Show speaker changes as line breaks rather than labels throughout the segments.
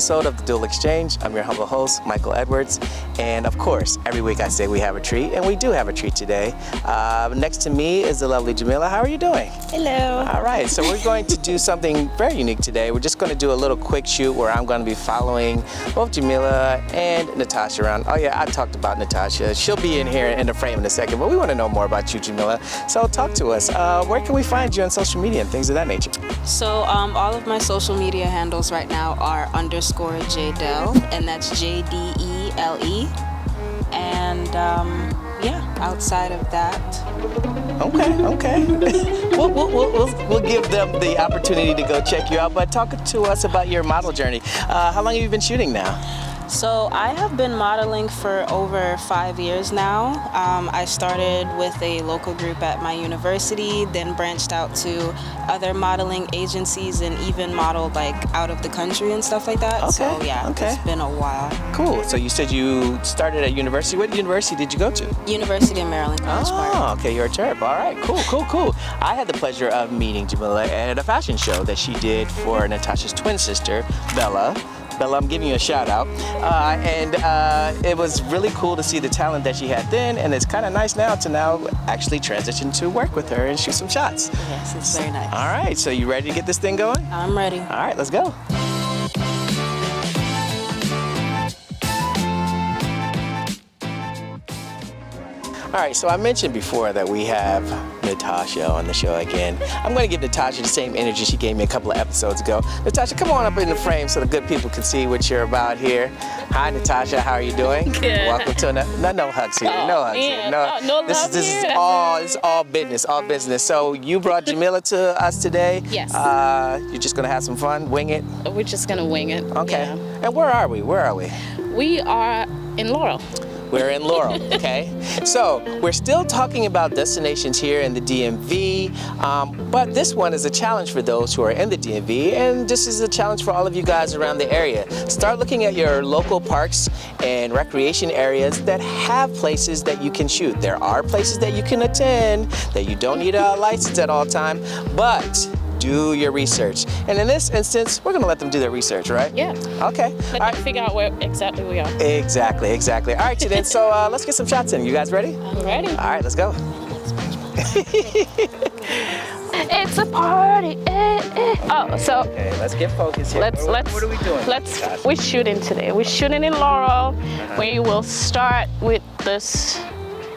episode of the Dual Exchange. I'm your humble host, Michael Edwards. And of course, every week I say we have a treat, and we do have a treat today. Next to me is the lovely Jamila. How are you doing?
Hello.
All right, so we're going to do something very unique today. We're just going to do a little quick shoot where I'm going to be following both Jamila and Natasha around. Oh yeah, I talked about Natasha. She'll be in here in the frame in a second, but we want to know more about you, Jamila. So talk to us. Where can we find you on social media and things of that nature?
So all of my social media handles right now are _JDele, and that's JDELE. And yeah, outside of that.
Okay. we'll give them the opportunity to go check you out, but talk to us about your model journey. How long have you been shooting now?
So I have been modeling for over 5 years now. I started with a local group at my university, then branched out to other modeling agencies and even modeled like out of the country and stuff like that.
Okay.
So yeah, it's been a while.
Cool. So you said you started at university. What university did you go to?
University of Maryland, College Park.
Oh, okay, you're a chirp. All right, cool. I had the pleasure of meeting Jamila at a fashion show that she did for Natasha's twin sister, Bella. Bella, I'm giving you a shout out. And it was really cool to see the talent that she had then, and it's kind of nice now to actually transition to work with her and shoot some shots.
Yes, it's very nice.
All right, so you ready to get this thing going?
I'm ready.
All right, let's go. All right, so I mentioned before that we have Natasha on the show again. I'm going to give Natasha the same energy she gave me a couple of episodes ago. Natasha, come on up in the frame so the good people can see what you're about here. Hi, Natasha. How are you doing?
Good.
Welcome to no hugs here. No hugs here. No
love
this
here.
is all business. So you brought Jamila to us today.
Yes.
You're just going to have some fun, wing it.
We're just gonna wing it.
Okay.
Yeah.
And where are we?
We are in Laurel.
We're in Laurel, okay? So we're still talking about destinations here in the DMV, but this one is a challenge for those who are in the DMV, and this is a challenge for all of you guys around the area. Start looking at your local parks and recreation areas that have places that you can shoot. There are places that you can attend that you don't need a license at all time, but do your research. And in this instance, we're gonna let them do their research, right?
Yeah.
Okay.
Let them figure out where exactly we are.
Exactly. All right, then, so let's get some shots in. You guys ready?
I'm ready.
All right, let's go.
It's a party. Oh, so
Okay, let's get focused here. What are we doing?
We're shooting today. We're shooting in Laurel. We will start with this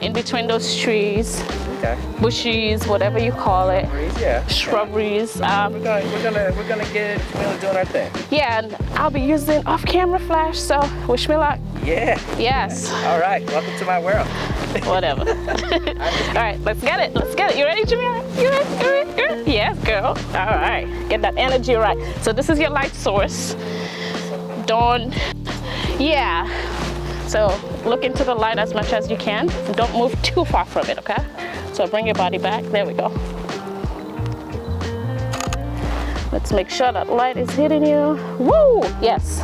in between those trees.
Okay.
Bushes, whatever you call it.
Shrubberies.
Shrubberies.
We're gonna get Jamila doing our thing.
Yeah, and I'll be using off-camera flash. So wish me luck.
Yeah.
Yes.
All right. Welcome to my world.
Whatever. All right, let's get it. You ready, Jamila? You ready? Yes, girl. All right. Get that energy right. So this is your light source. Yeah. So look into the light as much as you can. Don't move too far from it, okay? So bring your body back. There we go. Let's make sure that light is hitting you. Woo! Yes.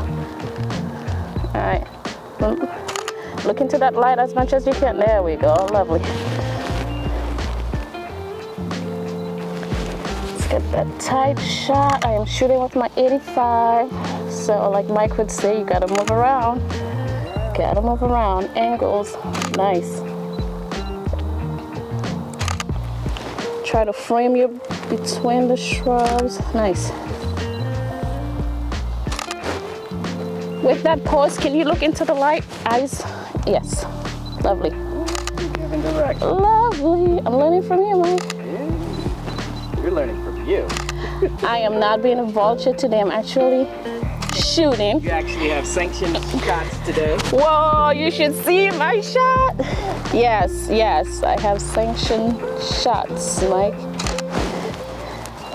All right. Look into that light as much as you can. There we go. Lovely. Let's get that tight shot. I am shooting with my 85. So like Mike would say, you gotta move around. Gotta move around. Angles. Nice. Try to frame you between the shrubs. Nice. With that pose, can you look into the light? Eyes? Yes. Lovely. Lovely. I'm learning from you, Mike.
Yeah. You're learning from you.
I am not being a vulture today. I'm actually shooting.
You actually have sanctioned shots today.
Whoa, you should see my shot. Yes, I have sanctioned shots, Mike.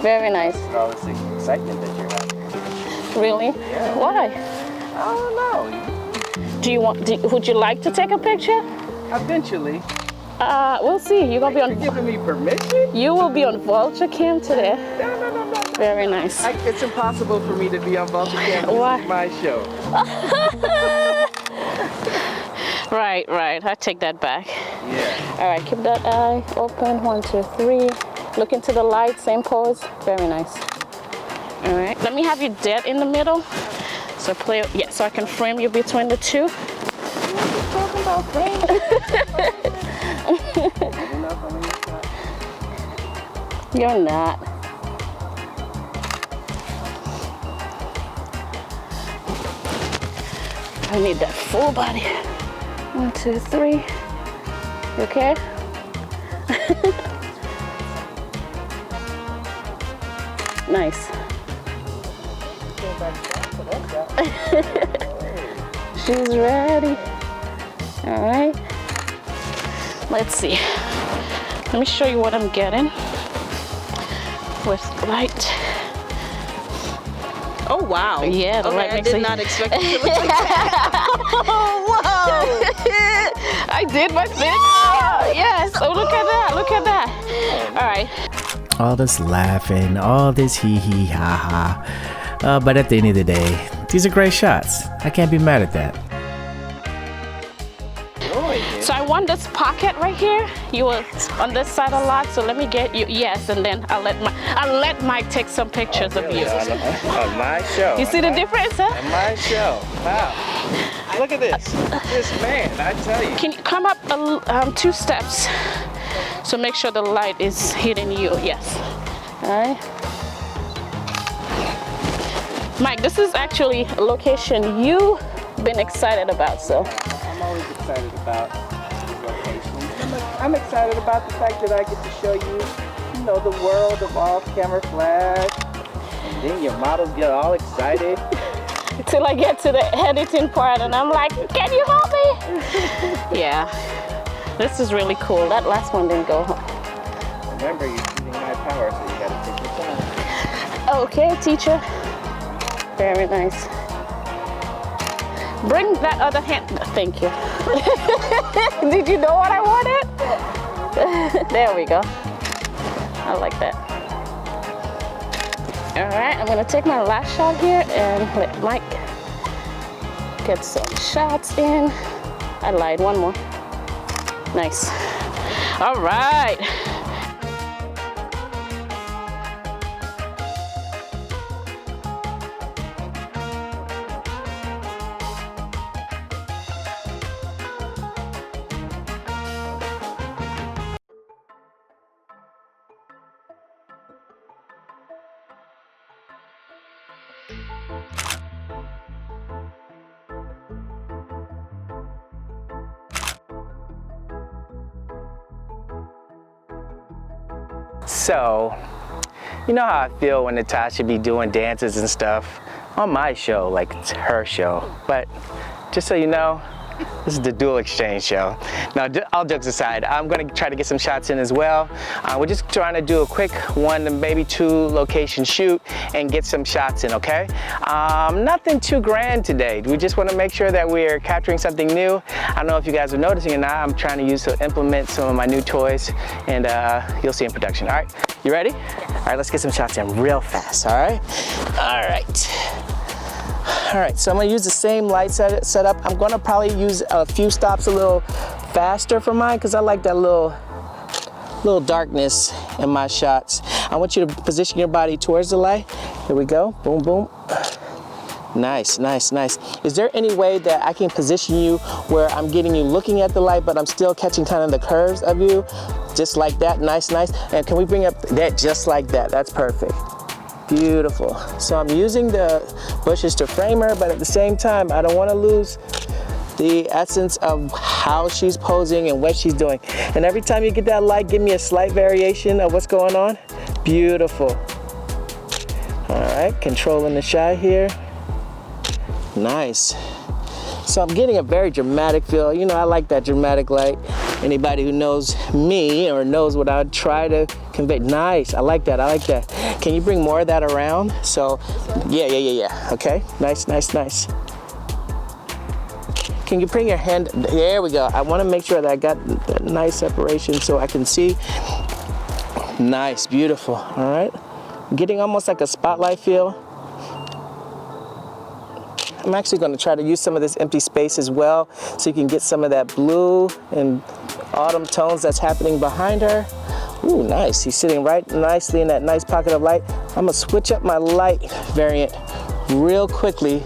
Very nice.
All this excitement that you're having.
Really?
Yeah.
Why?
I don't know.
Would you like to take a picture?
Eventually.
We'll see. You're gonna be on.
You're giving me permission?
You will be on Vulture Cam today.
No.
Very nice.
It's impossible for me to be on Vulture Cam.
Why?
This is my show.
Right. I take that back.
Yeah.
All right, keep that eye open. 1, 2, 3. Look into the light. Same pose. Very nice. All right. Let me have you dead in the middle. So play, yeah, so I can frame you between the two.
Talking about frame.
You're not. I need that full body. 1, 2, 3. You okay? Nice. She's ready. All right. Let's see. Let me show you what I'm getting with light.
Oh wow.
Yeah, the light
I
makes
did
it.
not expect it to look like that. Oh, whoa.
I did my thing. Oh, yes. Oh, look at that. Look at that. All right.
All this laughing, all this hee hee ha ha. But at the end of the day, these are great shots. I can't be mad at that.
So I want this pocket right here. You were on this side a lot, so let me get you. Yes, and then I'll let Mike take some pictures of you.
On my show.
You see the difference, huh?
On my show. Wow. Look at this. This man, I tell you.
Can you come up 2 steps? So make sure the light is hitting you. Yes. All right. Mike, this is actually a location you've been excited about, so.
I'm always excited about these locations. I'm excited about the fact that I get to show you, you know, the world of off-camera flash. And then your models get all excited.
Till I get to the editing part and I'm like, can you help me? Yeah, this is really cool. That last one didn't go home.
Remember, you're shooting high power, so you gotta take your time.
Okay, teacher. Very nice. Bring that other hand. Thank you. Did you know what I wanted? There we go. I like that. All right, I'm gonna take my last shot here and let Mike get some shots in. I lied, one more. Nice. All right.
So, you know how I feel when Natasha be doing dances and stuff on my show, like it's her show. But just so you know, this is the Dual Exchange show. Now, all jokes aside, I'm gonna try to get some shots in as well. We're just trying to do a quick 1 to maybe 2 location shoot and get some shots in, okay? Nothing too grand today. We just wanna make sure that we're capturing something new. I don't know if you guys are noticing or not, I'm trying to implement some of my new toys, and you'll see in production. All right, you ready? All right, let's get some shots in real fast, all right? All right. All right, so I'm gonna use the same light setup. I'm gonna probably use a few stops a little faster for mine because I like that little darkness in my shots. I want you to position your body towards the light. Here we go, boom, boom. Nice, nice, nice. Is there any way that I can position you where I'm getting you looking at the light, but I'm still catching kind of the curves of you? Just like that, nice, nice. And can we bring up that just like that? That's perfect. Beautiful. So I'm using the bushes to frame her, but at the same time, I don't want to lose the essence of how she's posing and what she's doing. And every time you get that light, give me a slight variation of what's going on. Beautiful. All right, controlling the shot here. Nice. So I'm getting a very dramatic feel. You know, I like that dramatic light. Anybody who knows me or knows what I try to convey. Nice, I like that, I like that. Can you bring more of that around? So, yeah. Okay, nice, nice, nice. Can you bring your hand, there we go. I wanna make sure that I got that nice separation so I can see. Nice, beautiful, all right. I'm getting almost like a spotlight feel. I'm actually going to try to use some of this empty space as well so you can get some of that blue and autumn tones that's happening behind her. Ooh, nice. He's sitting right nicely in that nice pocket of light. I'm going to switch up my light variant real quickly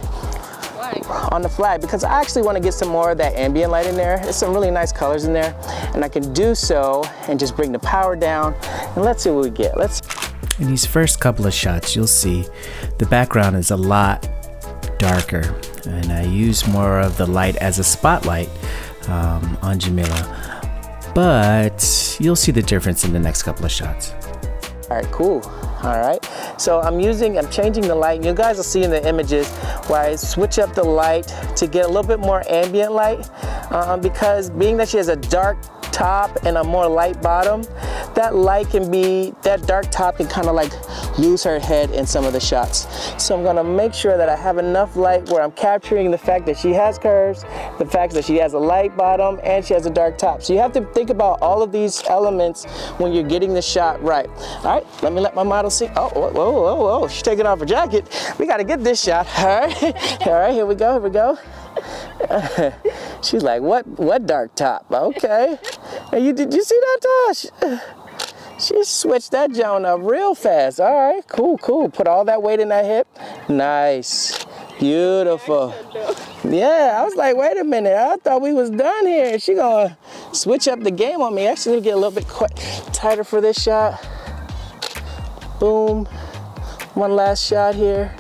on the fly because I actually want to get some more of that ambient light in there. There's some really nice colors in there, and I can do so and just bring the power down, and let's see what we get.
In these first couple of shots, you'll see the background is a lot darker, and I use more of the light as a spotlight on Jamila, but you'll see the difference in the next couple of shots.
All right, cool. All right, so I'm changing the light. You guys will see in the images where I switch up the light to get a little bit more ambient light because being that she has a dark top and a more light bottom, that dark top can kind of like lose her head in some of the shots. So I'm gonna make sure that I have enough light where I'm capturing the fact that she has curves, the fact that she has a light bottom, and she has a dark top. So you have to think about all of these elements when you're getting the shot right. All right, let me let my model see. Oh, whoa, whoa, whoa, she's taking off her jacket. We gotta get this shot. All right, all right, here we go, here we go. She's like, what dark top? Okay. And did you see that, Tosh? She switched that joint up real fast. All right, cool, cool. Put all that weight in that hip. Nice, beautiful. Yeah, I was like, wait a minute. I thought we was done here. She gonna switch up the game on me. Actually, let me get a little bit tighter for this shot. Boom. One last shot here.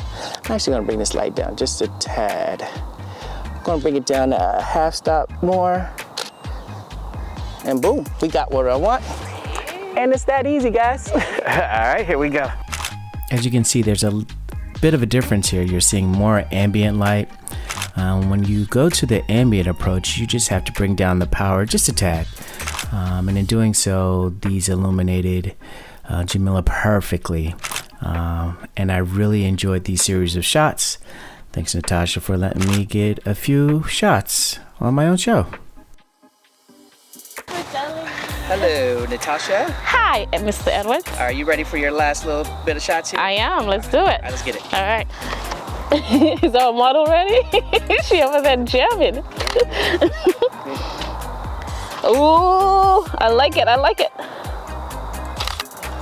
I'm actually gonna bring this light down just a tad. I'm gonna bring it down a half stop more. And boom, we got what I want. And it's that easy, guys. All right, here we go.
As you can see, there's a bit of a difference here. You're seeing more ambient light. When you go to the ambient approach, you just have to bring down the power just a tad. And in doing so, these illuminated Jamila perfectly. And I really enjoyed these series of shots. Thanks, Natasha, for letting me get a few shots on my own show.
Hello, Natasha.
Hi, Mr. Edwards.
Are you ready for your last little bit of shots here?
I am. Let's do it.
All right, let's get it.
All right. Is our model ready? She over there jamming. Ooh, I like it. I like it.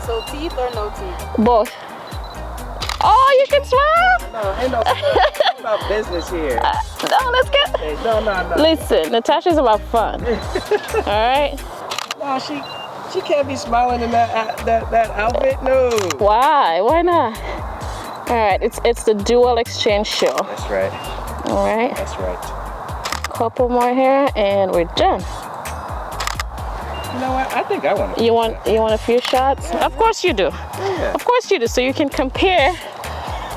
So teeth or no teeth?
Both. Oh, you can smile?
No, ain't no it's about business here.
No, let's get.
Hey, no.
Listen, Natasha's about fun. All right.
No, she can't be smiling in that outfit. No.
Why? Why not? All right. It's the dual exchange show.
That's right.
All right.
That's right.
Couple more here, and we're done.
You know what? I think I want to.
You want a few shots?
Yeah,
of course you do.
Yeah.
Of course you do. So you can compare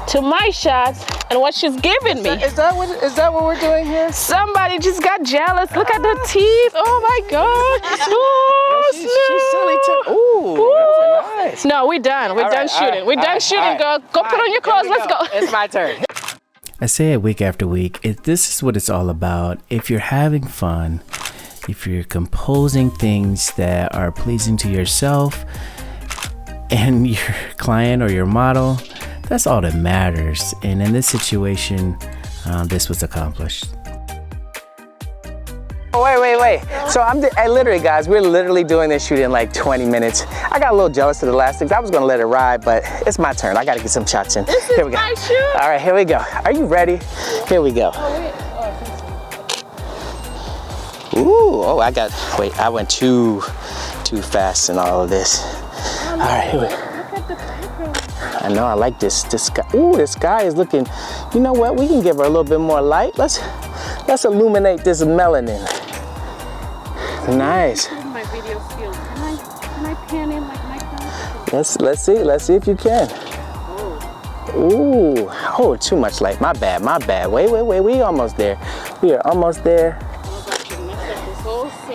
to my shots and what she's giving me.
Is that what we're doing here?
Somebody just got jealous. Look at the teeth. Oh my God. Oh,
she's silly too. Ooh, those are nice.
No, we're done. We're done shooting. We're done shooting, girl. Go put on your clothes. Let's go.
It's my turn.
I say it week after week, this is what it's all about. If you're having fun, if you're composing things that are pleasing to yourself and your client or your model, that's all that matters. And in this situation, this was accomplished.
Oh, wait. So I literally, guys, we're literally doing this shoot in like 20 minutes. I got a little jealous of the last things. I was gonna let it ride, but it's my turn. I gotta get some shots in. Here we go.
my shoot.
All right, here we go. Are you ready? Here we go. Ooh, oh, I went too fast in all of this. All right, here we go. I know, I like this guy. Ooh, this guy is looking, you know what? We can give her a little bit more light. Let's illuminate this melanin. Nice.
My video skills. Can I pan in like my phone?
Let's see if you can. Ooh, oh, too much light. My bad. Wait. We almost there. We are almost there.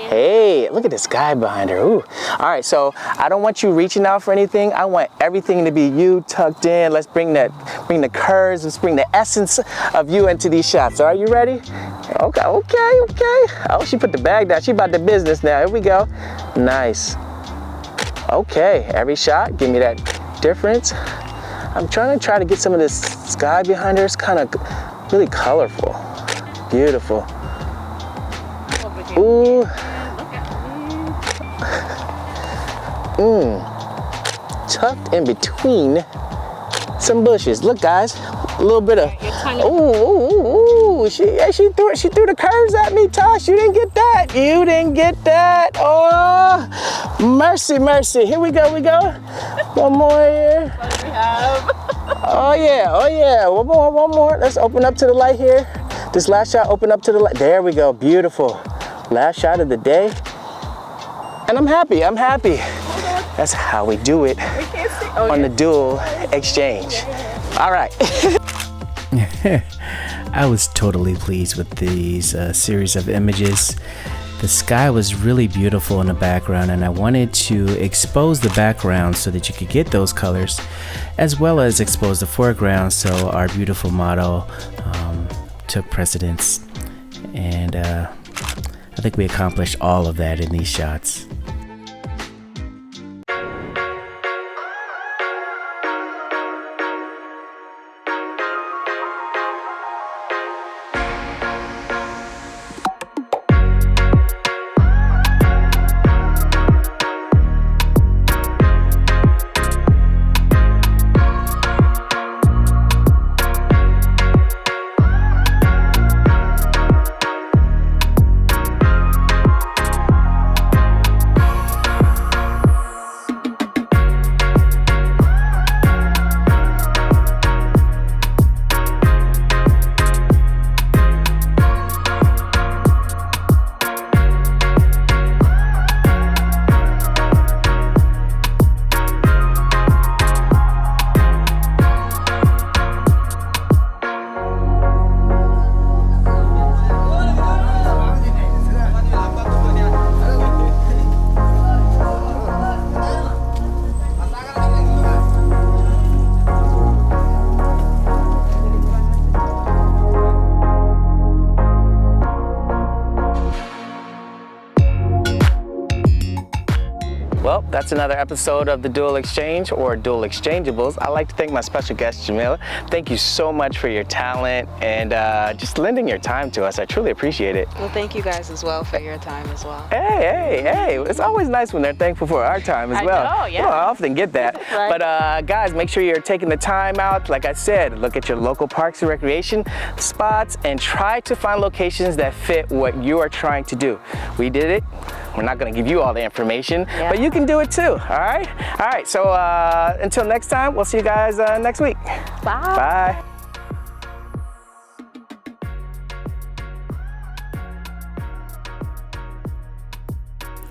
Hey, look at this guy behind her. Ooh. All right, so I don't want you reaching out for anything. I want everything to be you tucked in. Let's bring the curves. Let's bring the essence of you into these shots. Are you ready? Okay. Oh, she put the bag down. She about the business now. Here we go. Nice. Okay, every shot, give me that difference. I'm trying to get some of this sky behind her. It's kind of really colorful. Beautiful. Ooh. Tucked in between some bushes. Look, guys, A little bit of, ooh, she threw the curves at me, Tosh. You didn't get that. You didn't get that. Oh, mercy, mercy. Here we go, One more here.
What do we have?
Oh yeah. One more. Let's open up to the light here. This last shot, open up to the light. There we go, beautiful. Last shot of the day. And I'm happy. That's how we do it on the dual exchange. All right.
I was totally pleased with these series of images. The sky was really beautiful in the background, and I wanted to expose the background so that you could get those colors, as well as expose the foreground so our beautiful model took precedence. And I think we accomplished all of that in these shots.
Well, that's another episode of the Dual Exchange, or Dual Exchangeables. I'd like to thank my special guest, Jamila. Thank you so much for your talent and just lending your time to us. I truly appreciate it.
Well, thank you guys as well for your time as well.
Hey, it's always nice when they're thankful for our time as well.
I know, yeah.
You know, I often get that.
Right.
But guys, make sure you're taking the time out. Like I said, look at your local parks and recreation spots and try to find locations that fit what you are trying to do. We did it. We're not going to give you all the information, but you can do it too. All right. So until next time, we'll see you guys next week.
Bye.
Bye.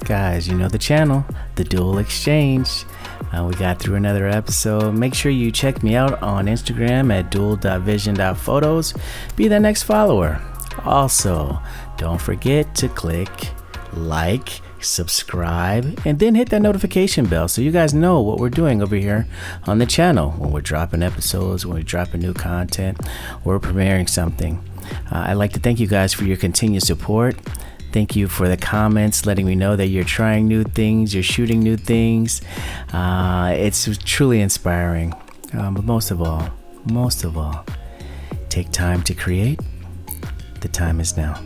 Guys, you know the channel, the Dual Exchange. We got through another episode. Make sure you check me out on Instagram at dual.vision.photos. Be the next follower. Also, don't forget to click like, subscribe, and then hit that notification bell so you guys know what we're doing over here on the channel when we're dropping episodes, when we're dropping new content, or premiering something. I'd like to thank you guys for your continued support. Thank you for the comments letting me know that you're trying new things, you're shooting new things. It's truly inspiring. But most of all, take time to create. The time is now.